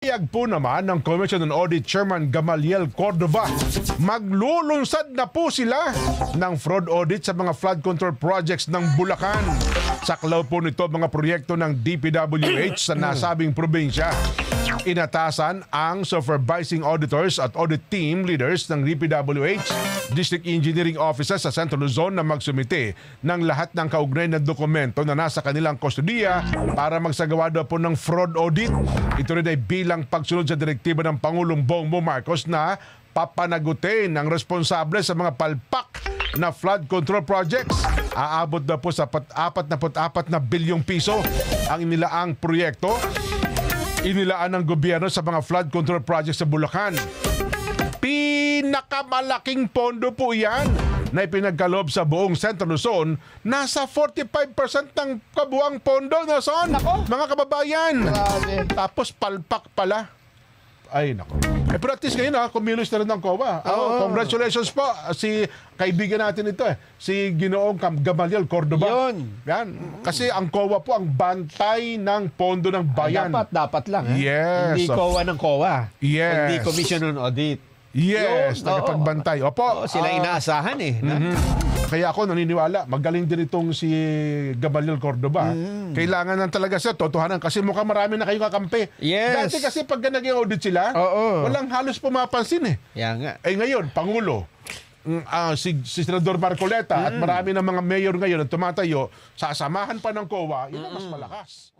Pahayag po naman ng Commission on Audit Chairman Gamaliel Cordova, maglulunsad na po sila ng fraud audit sa mga flood control projects ng Bulacan. Saklaw po nito mga proyekto ng DPWH sa nasabing probinsya. Inatasan ang supervising auditors at audit team leaders ng DPWH District Engineering Offices sa Central Luzon na magsumite ng lahat ng kaugnay na dokumento na nasa kanilang kustodiya para magsagawa daw po ng fraud audit. Ito rin ay bilang pagsunod sa direktiba ng Pangulong Bongbong Marcos na papanagutin ang responsable sa mga palpak na flood control projects. Aabot na po sa 44 na bilyong piso ang inilaang proyekto. Inilaan ng gobyerno sa mga flood control projects sa Bulacan. Pinakamalaking pondo po yan na ipinagkaloob sa buong Central Luzon. Nasa 45% ng kabuang pondo, Luzon. Mga kababayan. Grabe. Tapos palpak pala. Ay, nako. Pero at least ngayon, kumilos na rin ng COA. Congratulations po. Si kaibigan natin ito si Ginoong Gamaliel Cordova. Yan. Kasi ang COA po ang bantay ng pondo ng bayan. Dapat lang. Yes. Hindi COA ng COA. Yes. Hindi Commission on Audit. Yes, tagapagbantay. Opo. Sila inaasahan Kaya ako naniniwala, magaling din itong si Gamaliel Cordova. Kailangan lang talaga siya, totohanan. Kasi mukhang marami na kayong kakampi. Yes. Dati kasi pag naging audit sila, walang halos pumapansin Yan nga. Ngayon, Pangulo, si Senador Marcoleta at marami ng mga mayor ngayon na tumatayo, sasamahan pa ng COA, yun ang mas malakas.